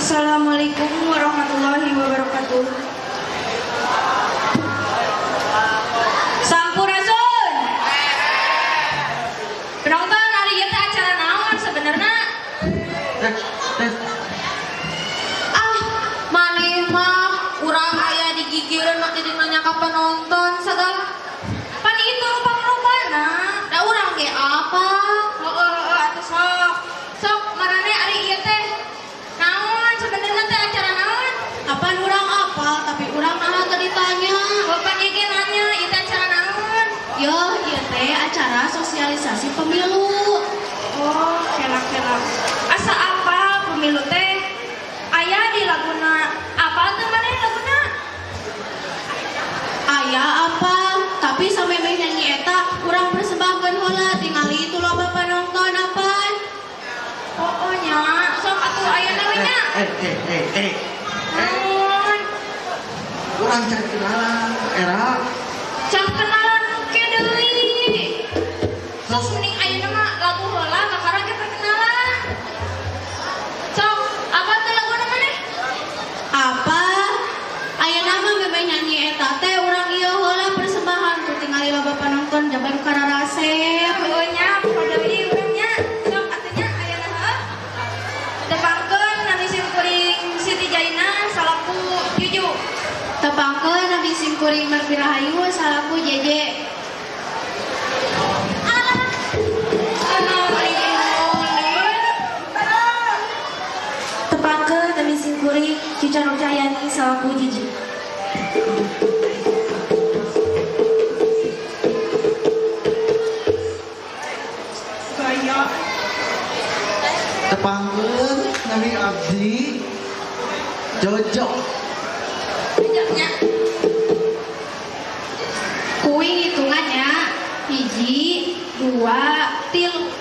Assalamualaikum warahmatullahi wabarakatuh. Sampurasun. Penonton hari ieu teh acara naon sebenarnya? Maneh mah urang aya di gigireun mah jadi nanya ka penonton segala. Pan itu rupa-rupana. Da urang ge apa? Heeh atuh sok. Sok marane ari ieu teh naon sebenarnya teh acara naon? Apaan urang apa? Tapi urang naha teh ditanya. Bapak ge nanya ieu teh acara naon? Yo, ieu teh acara sosialisasi pemilu. Oh, kelak-kelak. Asa apa pemilu teh? Aya di laguna. Apa teh maneh laguna? Aya apa? Tapi samemeh nyanyi eta urang persembahkeun heula tingali itu loba penonton apaan? Oh nya, sok atuh aya nawe nya. Naon? Kurang cari kenalan, era. Can kenalan ke deui. Sok mending ayeuna mah lagu heula kakara ge perkenalan. Sok, apa teh laguna maneh? Apa? Ayeuna mah memeh nyanyi eta teh urang ieu heula persembahan ku tingali loba penonton jaban kararasep. Oh nya, pada deui urang nya. Sok atuh nya ayeuna heuh. Tepangkeun nami simkuring Siti Jaina salaku Juju. Tepangkeun nabi simkuring Marfirahayu salaku Jeje. Tepangkeun nami simkuring Cica Nur Cahyani salaku Jiji. Gaya. Tepangkeun nami abdi Jojo. Bejaknya. Kuing hitungannya hiji, dua, tilu.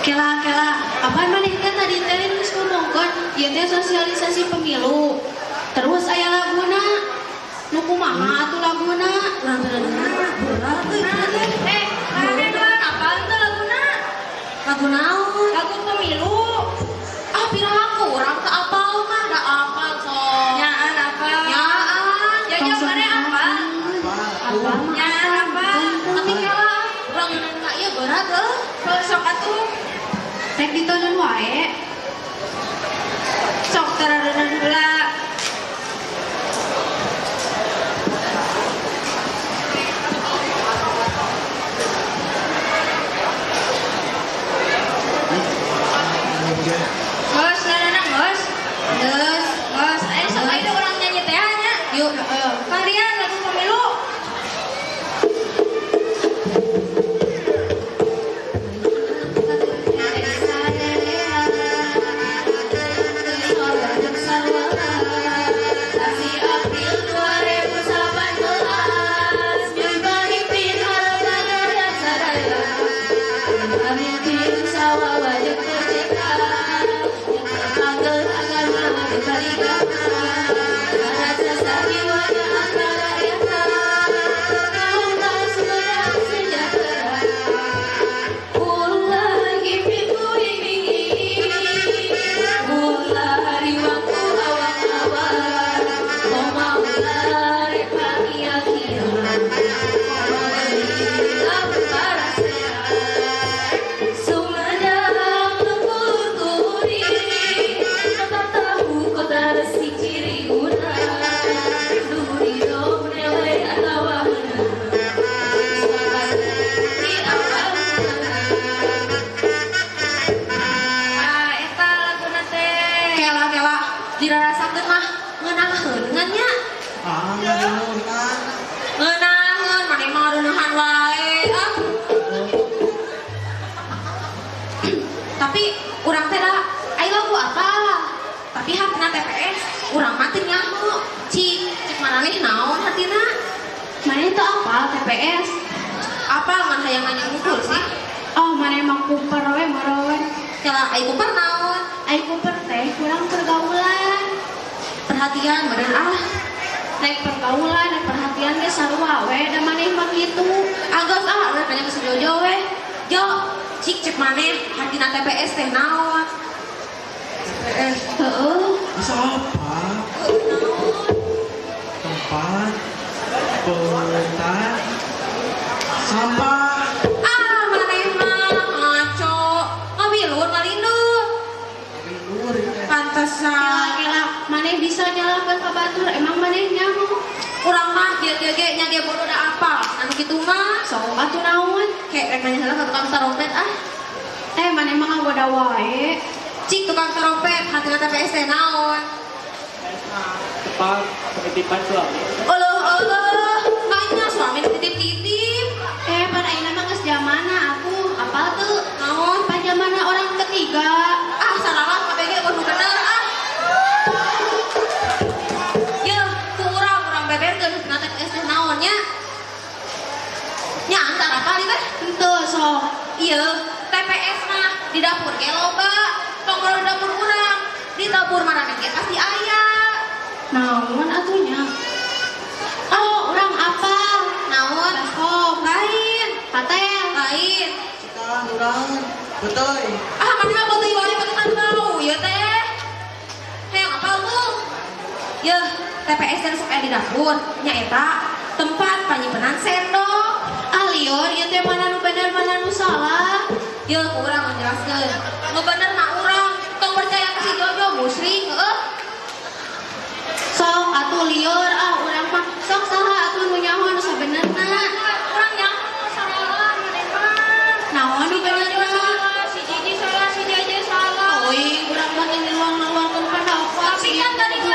Kela, apaan maneh kan tadi teh geus ngomongkeun ieu teh sosialisasi pemilu. Terus aya laguna. Nu kumaha atuh laguna? Urang teh berat teh. Maneh doan apaan teh laguna? Lagu naon? Lagu pemilu. Ah, piraha urang teh apal mah da apal sok. Nyaan apa? Nyaan. Jajah maneh apa? Apa? Nyaan apa? Tapi kela urang ngeunna ieu berat heuh. Sok atuh. Rek ditonton wae. Sok tarareunaan heula. Geus nanana geus. Geus. Aya sok aya urang nyanyi teh nya. Yuk, Kang Rian lagu pemilu. Milu sawa wajib tercipta yang terpanggil akan nama berkali-kali rasa sakit wajah antara yata kau tak seberang sejahtera ulah impiku ini ulah hari waktu awal-awal kau maulah repani akhirat dirasakeun mah ngeunaheun ngannya Ngeunaheun kan. ngeunaheun mane mah reunahan wae tapi urang teh da aya lagu apa tapi hatina TPS urang mah teu nyaho cik maneh naon hatina maneh teu apal TPS apal ngan hayang nanya ngumpul sih oh maneh mah kumper we meureun kala ai kumper naon ai kumper teh kurang pergaulan perhatian bener naik pergaulan naik perhatian ge sarua we da maneh mah kitu agak urang nanya ke si Jojo we Jo cik maneh hatina TPS teh naon TPS heeh bisa apa? naon Tempat pentas sampah. maneh mah ngaco ngabilur ngalindur Bilur ya. pantesan gila maneh bisa nyalakan ka batur emang maneh nyaho urang mah dia nya dia bodoh da apal anu kitu mah sok atuh naon kek rek nanya heula ka tukang tarompet maneh mah ngagoda wae cik tukang tarompet hatina TPS teh naon Tempat penitipan suami. Allah banyak suami titip-titip pan ayeuna mah geus zamana aku apal tuh naon pajamana orang ketiga salah KBG kudu bener Yeuh, ku urang beberkeun hatina TPS teh naonnya nya antara apa ieu teh henteu sok ieu TPS mah di dapur ge loba tong di dapur urang di dapur maneh ge pasti aya naon atunya oh urang apa naon baskom lain patel lain Cikan urang beuteui. maneh mah beuteui wae paketan bau ieu teh hayang apal tuh yeuh TPS teh sok aya di dapur nya eta tempat panyimpanan sendok lieur ieu teh mana nu bener mana nu salah yeuh ku urang njelaskeun nu bener mah urang tong percaya ka si Jojo musrik heuh sok atuh lieur urang mah sok saha atuh nu nyaho nu sabenerna urang nyaho salah maneh mah naon nu benerna si Jiji salah si Jeje salah oi urang mah di luar-luarkeun pendapat tapi kan tadi di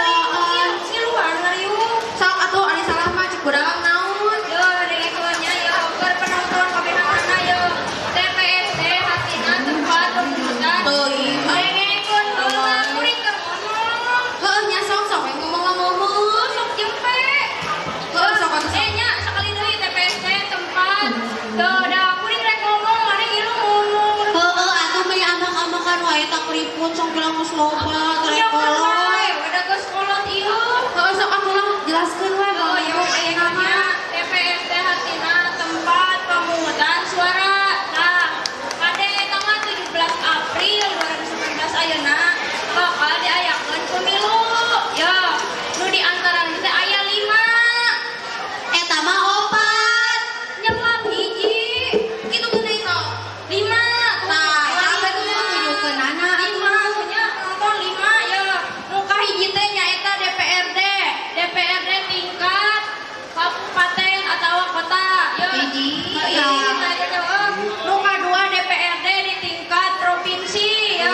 luar ngariung sok atuh ari salah mah cek urang naon yeuh dengekeunnya yeuh keur penonton kabeh-kabehna yeuh TPS teh hatina tempat pembunuhan teuing aya dengekeun heula kuring keur ngomong heuh nya sok ngomong sok jempe heuh sok atuh nya sakali deui TPS teh tempat teu da kuring rek ngomong maneh ieu ngomong heuh atuh mah amak-amakan wae tak keriput sok bilang geus loba terek kolot udah geus kolot ieu heuh sok atuh jelaskeun we Oh ya ayeuna TPS teh hatina tempat pemungutan suara. Nah, pada tanggal 17 April 2019 ayeuna bakal diayakeun pemilu. Ya, nu di antaranya teh aya 5. eta mah 4 Nyelap hiji. kitu geuning no 5. tah eta teh nujukeun anak 5 nya nonton 5 ya. Nu kahiji teh nyaeta DPRD. DPRD tingkat kabupaten atawa kota. Ya. hiji Iya, nu kadua DPRD di tingkat provinsi ya.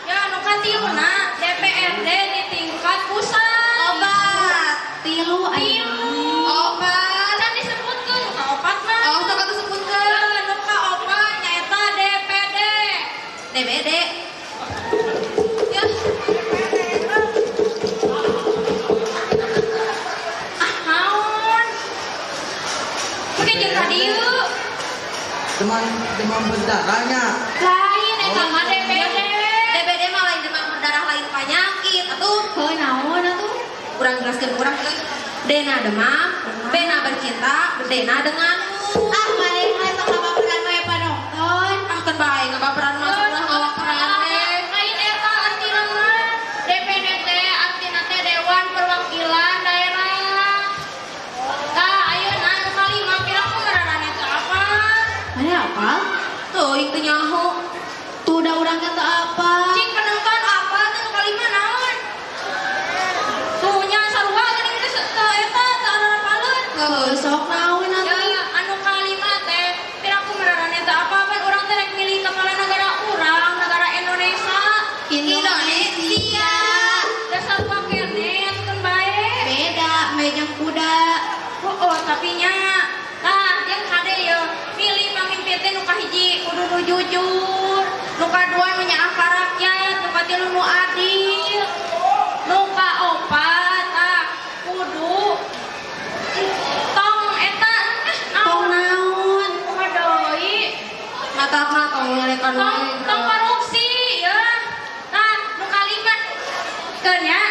Ya, nu katiuna DPRD di tingkat pusat. obat tilu aya Opat. Kan disebutkeun nu kaopat mah. oh sok atuh sebutkeun Ya, nu kaopat nyaeta DPD. DBD Ya. Naon? Oke jeung radio. Demam berdarahnya. kurang jelaskan kurang Dena demam, Bena bercinta, Dena denganmu. Ah, mari kita baperan bae panonton. Ah, kan bae ngabaperan masuk ulah ngabaperan deh. Lain eta artina mah DPD teh artina teh Dewan Perwakilan Daerah. Tah ayeuna anu kalima pirang ngaranna eta apa? Mana apa? Tuh, itu nyaho. Tuh udah urang kata apa? Cing penengkan apa teh anu kalima naon? Tuh nya sarua geuning teh teu eta teu ararapaleun. Sok naon atuh. Ya, anu kalima teh pirang ngaranna eta apa? Pan urang teh rek milih kepala negara urang, negara Indonesia. Indonesia. Dasar pakene atuh bae. Beda, mejang kuda. Oh, tapi nya tah yang hade ya milih pamimpin teh nu kahiji kudu nu jujur, nu kadua nu nyaah ka rakyat, nu katilu nu adil, nu kaopat tah kudu tong eta Tong naon? kumaha deui Matakna tong ngalekan tong korupsi ya. Tah nu kalima keun ya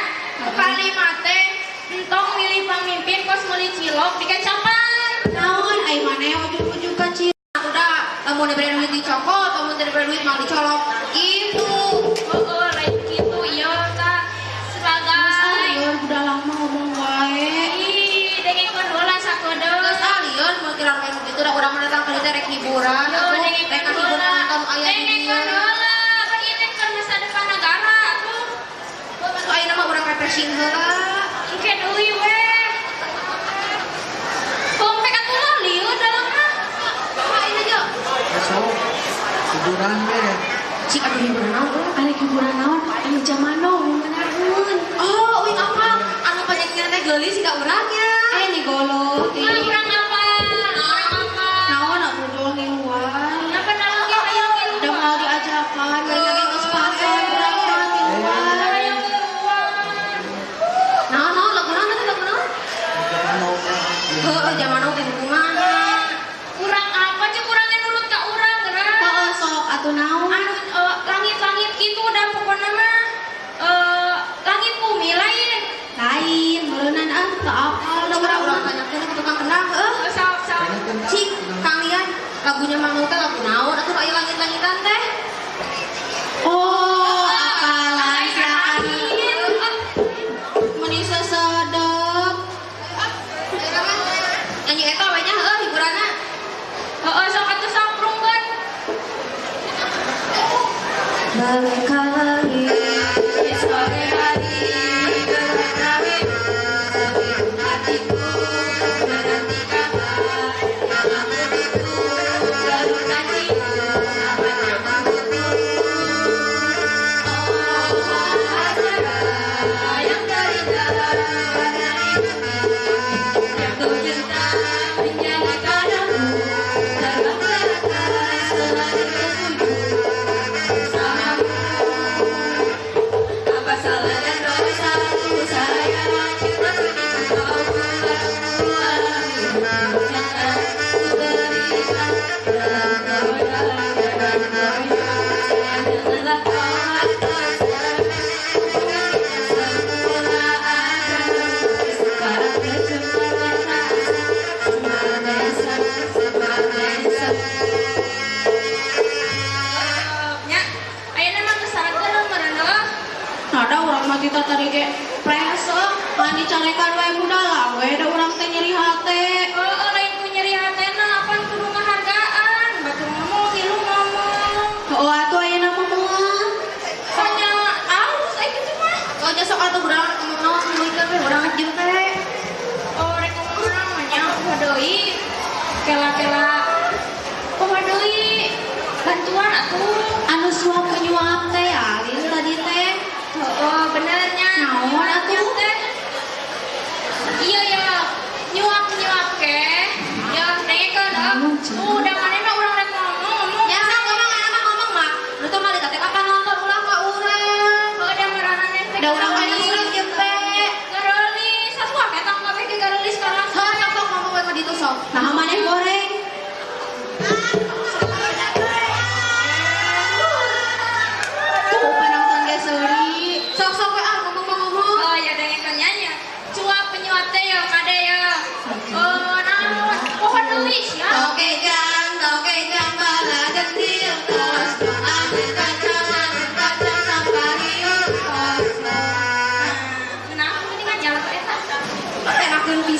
nu kalima teh entong milih pamimpin kos meuli cilok di kecapan. naon ai maneh ujug-ujug ka Cina. Udah, lamun diberi duit dicokot, lamun diberi duit mau dicolok. Gitu. Oh, lain gitu iya tah sebagai Alieun udah lama ngomong wae. ih dengekeun heula sakedeuk. Geus alieun mau kira kayak gitu udah urang datang ke dieu rek hiburan. Yo Atuh, dengekeun rek hiburan heula. nonton aya di dieu. Dengekeun heula, kan ieu teh keur masa depan negara atuh. Masuk ayeuna mah urang refreshing heula. Engke deui we. Kompek atuh lalieu dalamna. Kumaha ieu jo? Besok hiburan ge. Cik atuh hiburan naon? Anu hiburan naon? Anu jamano ngeunaheun. Oh, uing apa? Anu panyakitna teh geulis siga urang ya. Ni golo. Ah, urang apa? Urang apa? Naon atuh jual ngiluan? Apa nalagi hayang Udah ngiluan? mau diajakan, mereka yang kesempatan urang mah ngiluan. Hayang ngiluan. Naon lagu naon teh lagu naon? Jangan mau Heueuh zaman now teh kumaha? Urang apa cek urang yang nurut ka urang geura. Heueuh sok atuh naon? Anu langit-langit gitu udah pokoknya mah langit bumi lain. Lain, beuleunan ah teu apal da urang tanyakeun ke tukang kendang heueuh. Sok. Cik, Kang Lian, lagunya Mang Nul teh lagu naon atuh aya langit-langitan teh? Oh, apalan silakan. Meni sesedep. Nyanyi eta we nya heueuh hiburanna. Sok atuh samprungkeun. Bagaikan langit di sore hari berlari sebelum hatiku menanti kabar yang begitu selalu nanti abad yang menunggu. Oh, ajaran yang dari dalam dari bumi yang tercinta menjadikan aku terbang selalu tertuju. Apa salah dan dosaku saya cinta kau yang ku berikan dalam kemudahan dan kemudahan adalah kau atas semula ada sekarang kesempatan semua Nya, ayeuna mah geus sareun meureun. Nada urang mah kita tadi ge preso mandi carekan wae budala we da urang teh nyeri hate. Lain ku nyeri hatena apan kudu ngahargaan. Batur ngomong, ilu ngomong. Oh atuh ayeuna mah moal. Soalnya alus aya kitu mah. Oh nya sok atuh urang ngomong naon mulikeun we urang jeung teh. Oh, rek ngomong urang mah nya kumaha deui. Kela-kela kumaha deui. Bantuan atuh. Anu suap penyuap teh alin tadi teh. Benernya. Naon atuh? Iya ya, nyuap ke. Ya, dengekeun udah manehna urang rek ngomong. Ya sok ngomong mah ngomong mah. Nu teh mah teh kapan nonton ulah ka urang. Da maranan teh. Da urang mah urang jeung teh. Garelis, sasuak eta kabeh ge garelis sekarang. Heuh sok ngomong we mah ditu sok. Nah maneh goreng.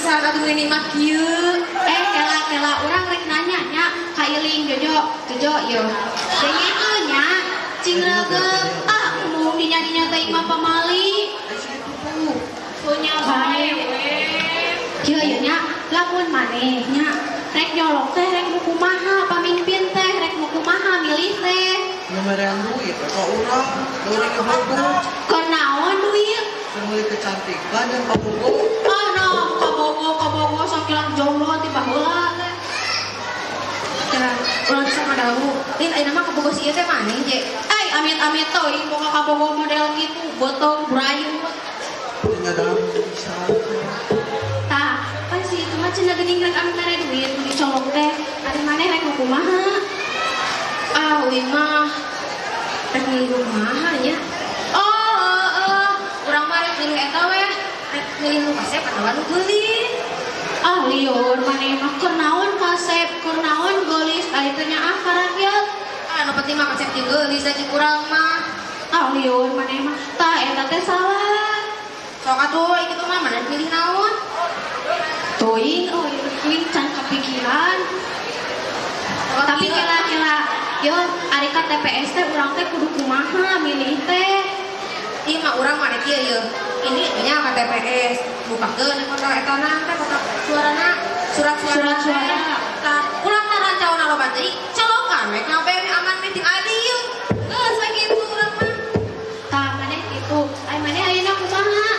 pisan atuh ini mah kieu. Kela orang rek nanya nya kailing Jojo yo. Deui nya cing legep mung dinya teh imah pamali. Punya bae we. Kieu ye nya lamun maneh nya rek nyolok teh rek nu kumaha pamimpin teh rek nu kumaha milih teh. Lumayan duit, kok urang, orang yang bodoh, Kenaon duit? semuli kecantikan dan pabogo. Kabogo sakilang jomblo ti baheula teh. Cara urang bisa ngadawu. Lain ayeuna mah kabogo si ieu teh maneh je. Amit-amit teuing boga kabogo model kitu, botong burayu. Tinggal dalam bisa. Tah, pan si itu mah cenah geuning rek anu mere duit nu dicolok teh. Ari maneh rek kumaha? Uing mah rek milih nu kumaha nya. Urang mah rek milih eta we. Rek milih nu kasep atawa nu geulis. Liur maneh mah keur naon kasep, keur naon geulis, ari teh nya karakyat. Nu penting mah kasep jeung geulis da jeung urang mah. Liur maneh mah tah eta teh salah. Sok atuh kitu mah maneh milih naon? Teuing teuing can kepikiran. Tapi kela yo ari ka TPS teh urang teh kudu kumaha milih teh. Ieu mah urang mah kieu ye. Ini nya ka TPS. Bukakeun kota etana teh kota suarana surat suara. Tah urang teh rancauna loba jadi colokan we ngabe aman meeting adil. Geus we kitu urang mah. Tah maneh kitu. Ai maneh ayeuna kumaha?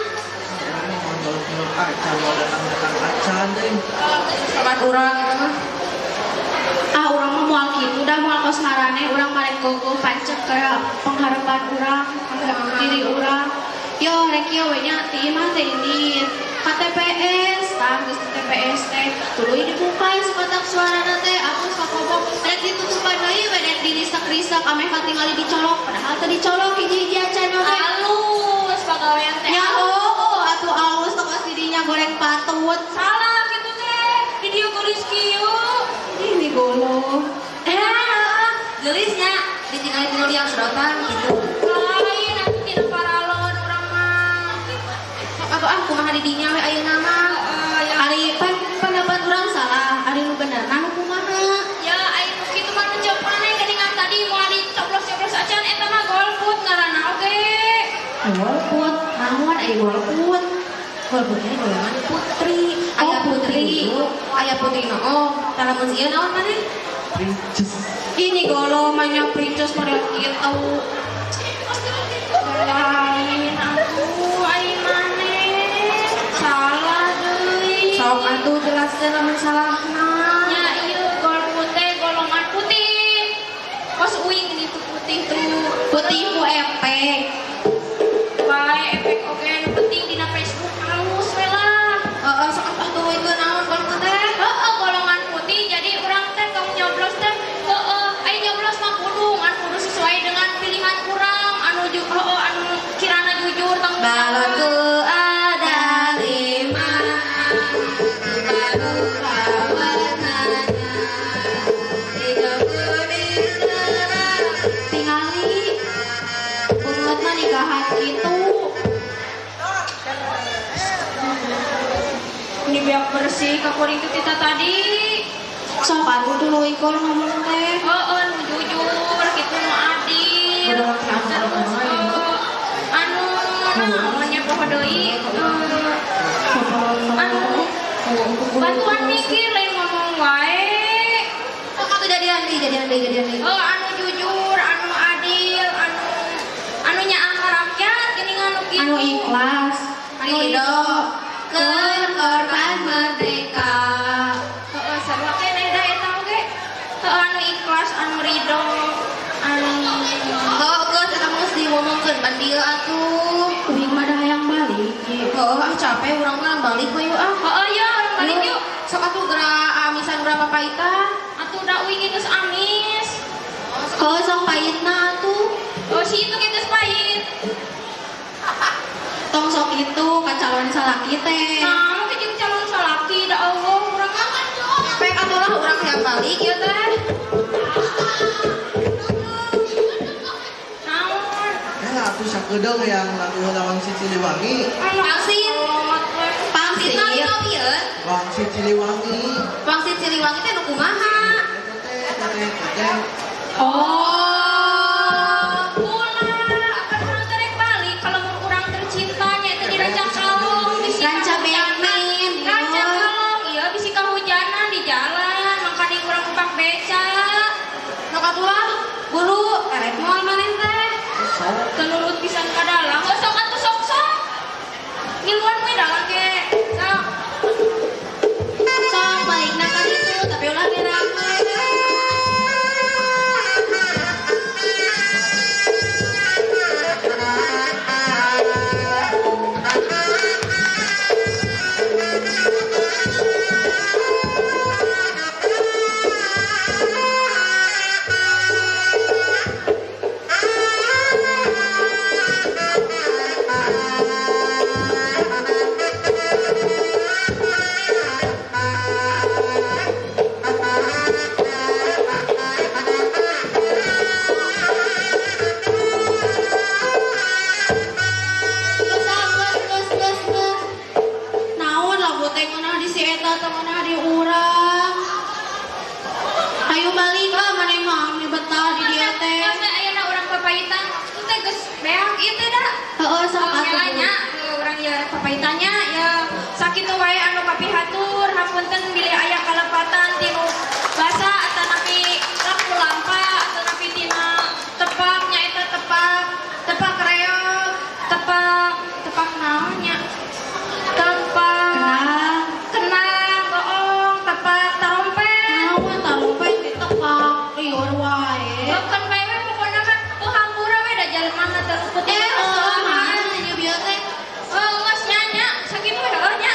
Orang mau nyolok acan, mau datang acan deh. Sobat urang eta mah. Urang mah moal kitu dah moal kos ngaraneh urang marek gogo pancet kayak pengharapan urang diri urang. Yo rek yo we nya ti imah teh ini KTPS tah geus TPS teh tuluy dibuka sekotak suarana teh apus kakobok rek ditutupan deui we rek dirisak-risak ameh katingali dicolok padahal teh dicolok hiji-hiji acan we. Halus pagawean teh. Nya atuh alus tong didinya goreng patut. Salah gitu teh. Di dieu geulis kieu. Ini golo. Geulisnya ditinggal yang sedotan gitu. Lain atuh tina paralon urang mah. Atuh kumaha di dinya we ayeuna mah. Ari pendapat urang salah, ari nu benerna nu kumaha? Ya aya nu kitu mah nu jawab maneh geuningan tadi moal dicoblos-coblos acan eta mah golput ngaranna oge. Golput, naon aya golput? Golput ini golongan putri. Aya putri. Aya putri no. Talamun ieu naon maneh? Princess. Ini golo banyak princess model kitu. Lain atuh ai maneh. Salah deui. Sok atuh jelaskeun lamun salahna. Nya ieu golput teh golongan putih. Kos uing ini tuh putih tuh. Putih ku efek. Bae efek oge nu penting dina Facebook halus we lah. Sok atuh we naon golput teh? Golongan putih jadi urang teh tong nyoblos teh ai nyoblos mah kudu sesuai dengan pilihan urang anu kirana jujur tong Balonku ada 5, baru warnanya 3 kuning terang. Tingali pungut nikahan kitu. ini biak bersih kakuring teh kita tadi. Sok atuh dulu ikon ngomong teh. Nu jujur kitu nu adil. Anu naonnya poho deui bantuan mikir lain ngomong wae. Sok atuh jadian deui. Anu jujur, anu adil, anu nyaah rakyat geuningan nu kitu. Anu ikhlas, Ridho keur korban merdeka. Sarua keneh da eta oge. Anu ikhlas, anu ridho, anu Geus eta mesti ngomongkeun ban dieu atuh. uing mah dah hayang balik. Capek urang mah balik we yuk ya orang balik yuk. Sok atuh geura amisan berapa paita? Atuh da uing geus amis. Kalau sok pahitna atuh. Si itu geus pahit. Tong sok itu ka calon salaki teh. Nah, teh jeung calon salaki da Allah urang mah. Pek atulah urang yang balik ya teh. Naon? Ya, aku sakedeung yang lagu lawan si Ciliwangi. Pangsit Wangsit kali kau ieu. Wangsit Siliwangi. Wangsit Siliwangi teh nu kumaha? Teteh. Oh. Pula, kan urang terek balik kalau mun urang tercintanya itu di Ranca Kalong, bisi Ranca kahujanan. Bemen, Ranca Yun. Kalong, iya bisi kahujanan di jalan, makanya urang numpak beca. Nu katulang buru erek moal maneh teh. Tenurut pisan ka dalam, sok atuh sok. Ngiluan we dalam ke. Sok. Sok balikna ka ditu tapi ulah dirame. Geus. Naon lagu teh ngeunah di si eta teh ngeunah di urang. Hayu balik lah maneh mah di betah di dieu teh. Sampai ayeuna urang papaitan, itu teh geus beak ieu teh da. Heeh sok atuh. Ngelanya, urang ya papaitanya ya sakitu wae anu kapihatur, hapunten bilih aya kalepatan tinu basa atanapi lampu lampa atanapi tina tepak nyaeta tepak reog, tepak naon nya? Tepak kenang goong, tepak tarompet. Naon tarompet ditepak liur wae. Bukan bae we pokona mah tuh hampura we da jalemana teh luput. Mana nya bieu teh? Geus nyanya sakitu we heuh nya.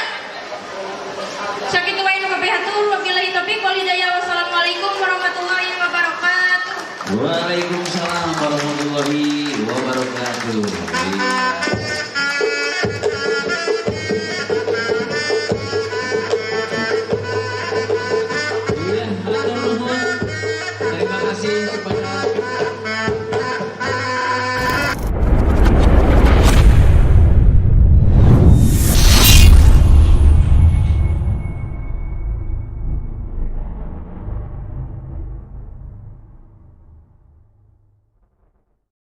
Sakitu wae nu kapihatur wabillahi taufiq wal hidayah. Wassalamualaikum warahmatullahi wabarakatuh. Waalaikumsalam warahmatullahi wabarakatuh.